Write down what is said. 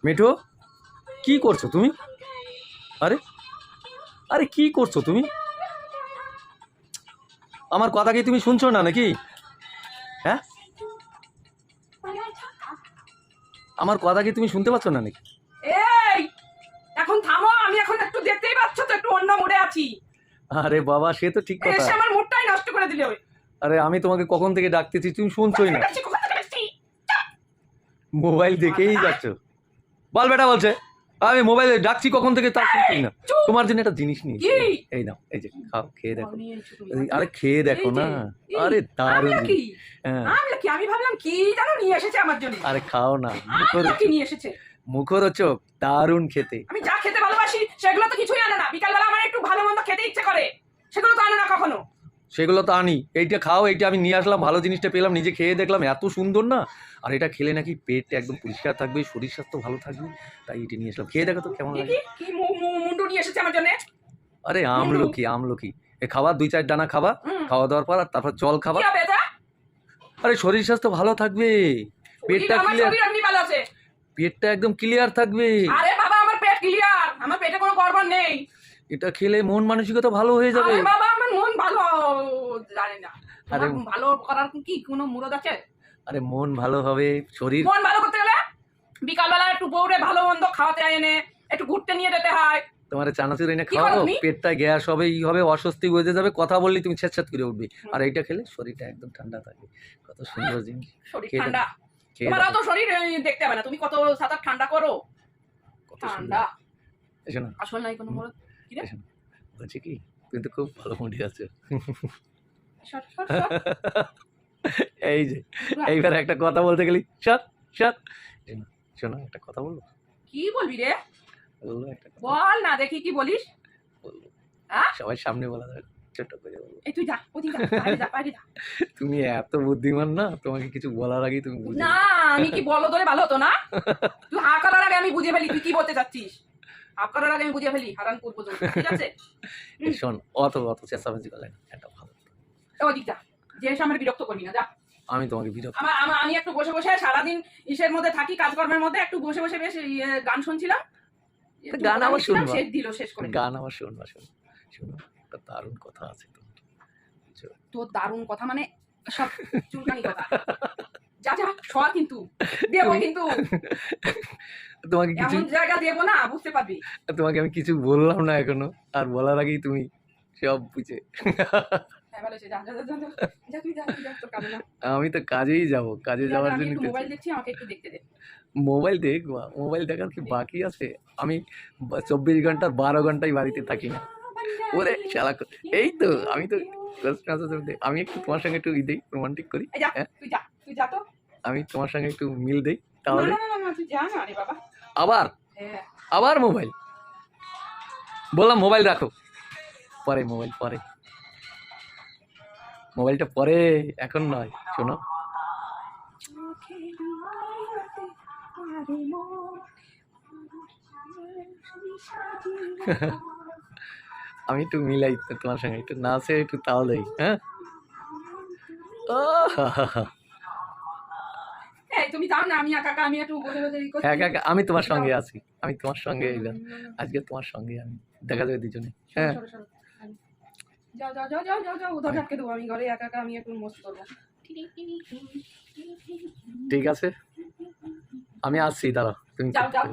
মিঠু, কি করছো তুমি? আরে আরে কি করছো তুমি? আমার কথা কি তুমি শুনছো না নাকি? হ্যাঁ, আমার কথা কি তুমি শুনতে পাচ্ছ না নাকি? এই এখন থামো, আমি এখন একটু দেখতেই পাচ্ছ তো একটু অন্য মোড়ে আছি। আরে বাবা, সে তো ঠিক কথা। এসে আমার মুডটাই নষ্ট করে দিলে ওই। আরে আমি তোমাকে কখন থেকে ডাকতেছি, তুমি শুনছোই না। মোবাইল দেখেই যাচ্ছ। বল বেটা বলছে আমি মোবাইলে ডাকছি কখন থেকে, তা শুনছি না। তোমার জন্য একটা জিনিস নিয়ে এই নাও, এই যে খাও, খেয়ে দেখো। আরে খেয়ে দেখো না। আরে দারুণ। হ্যাঁ, আমি ভাবলাম কি জানো নিয়ে এসেছে আমার জন্য। আরে খাও না, কি নিয়ে এসেছে? মুখরোচক, দারুণ খেতে। আমি যা খেতে ভালোবাসি সেগুলো তো কিছুই আনে না। বিকালবেলা আমার একটু ভালো মন্দ খেতে ইচ্ছে করে, সেগুলো তো আনে না কখনো। সেগুলো তো আনি, এইটা খাও, এইটা আমি নিয়ে আসলাম, ভালো জিনিসটা পেলাম, নিজে খেয়ে দেখলাম এত সুন্দর না। আর এটা খেলে নাকি পেট একদম পরিষ্কার থাকবে, শরীর স্বাস্থ্য ভালো থাকবে, তাই এটা নিয়ে আসলাম। খেয়ে দেখো তো কেমন লাগে। কি মুন্ডু নিয়ে এসেছে আমার জন্য? আরে আমলকি, আমলকি এ খাবার 2-4 দানা খাবা, খাওয়া দাওয়ার পর আর তারপর জল খাবা। আরে শরীর স্বাস্থ্য ভালো থাকবে, পেটটা ক্লিয়ার, পেটটা একদম ক্লিয়ার থাকবে। আরে বাবা আমার পেট ক্লিয়ার, আমার পেটে কোনো গড়বড় নেই। এটা খেলে মন মানসিকতা ভালো হয়ে যাবে। আরে বাবা আমার মন ভালো জানি না। আরে ভালো করার কি কোনো মুরদ আছে? আরে মন ভালো হবে, শরীর মন ভালো করতে গেলে বিকালবেলা একটু বউরে ভালো মন্দ খাওয়াতে এনে একটু ঘুরতে নিয়ে যেতে হয়। তোমার চানাচুর এনে খাওয়াবো, পেটটা গ্যাস হবে, ই হবে, অস্বস্তি বেঁধে যাবে, কথা বললি তুমি ছ্যাঁত করে উঠবে। আর এইটা খেলে শরীরটা একদম ঠান্ডা থাকবে। কত সুন্দর জিনিস। শরীর ঠান্ডা, তোমার তো শরীর দেখতে হবে না, তুমি কত সাদা ঠান্ডা করো। ঠান্ডা এসো না, আসল নাই কোনো মুরদ। কি রে বলছি কি, তুমি তো খুব ভালো মুডে আছো। এই যে এইবার একটা কথা বলতে গেলি সর সর। শোনো, একটা কথা বলবো। কি বলবি রে? বলবো একটা কথা, বল না দেখি কি বলিস। বলবো সবাই সামনে বলা যাবে, ছোট করে বলবো। এই তুই যা, ওদিকে যা, বাইরে যা, বাইরে যা। তুমি এত বুদ্ধিমান না, তোমাকে কিছু বলার আগেই তুমি বুঝে না, আমি কি বলো তোরে ভালো হতো না? তুই হা করার আগে আমি বুঝে ফেলি তুই কি বলতে চাচ্ছিস। হাফ করার আগে আমি বুঝে ফেলি, হারান করবো তো, ঠিক আছে? শোন, অত অত চেঁচামেচি করলে না, একটা ভালো। ওদিক যা, যে এসে আমার বিরক্ত করবি না, যা। আমি তোমাকে বিরক্ত, আমি একটু বসে বসে সারাদিন ইসের মধ্যে থাকি, কাজকর্মের মধ্যে একটু বসে বসে বেশ গান শুনছিলাম। গান আবার শুনবো, শেষ দিল, শেষ করে গান আবার শুনবা। শোনো, একটা দারুণ কথা আছে তোর। দারুণ কথা মানে সব চুলকানি কথা। যা যা সর, কিন্তু দেবো, কিন্তু তোমাকে কিছু এমন জায়গা দেবো না, বুঝতে পারবি। তোমাকে আমি কিছু বললাম না এখনো, আর বলার আগেই তুমি সব বুঝে। আমি তো কাজেই যাব, কাজে যাওয়ার জন্য মোবাইল দেখছি, আমাকে একটু দেখতে দে। মোবাইল দেখবা? মোবাইল দেখার কি বাকি আছে? আমি 24 ঘন্টার 12 ঘন্টাই বাড়িতে থাকি না। ওরে শালা, এই তো আমি তো আমি একটু তোমার সঙ্গে একটু দেই, রোমান্টিক করি। তুই যা তো, আমি তোমার সঙ্গে একটু মিল দেই, তাহলে তুই যা না রে বাবা। আবার আবার মোবাইল বললাম, মোবাইল রাখো, পরে মোবাইল পরে, মোবাইলটা পরে, এখন নয়। শোনো, আমি একটু মিলাই তোমার সঙ্গে, একটু নাচে একটু তাল দেই। হ্যাঁ, তুমি যাও না, আমি একা একা আমি একটু বসে বসে একা একা আমি তোমার সঙ্গে আছি, আমি তোমার সঙ্গে এলাম আজকে, তোমার সঙ্গে আমি দেখা যাবে দুজনে। হ্যাঁ, যাও যাও যাও যাও যাও যাও, উধার ঢাকে দেবো আমি ঘরে একা একা, আমি একটু মস্ত করবো। ঠিক আছে, আমি আসছি, দাঁড়াও তুমি। যাও যাও।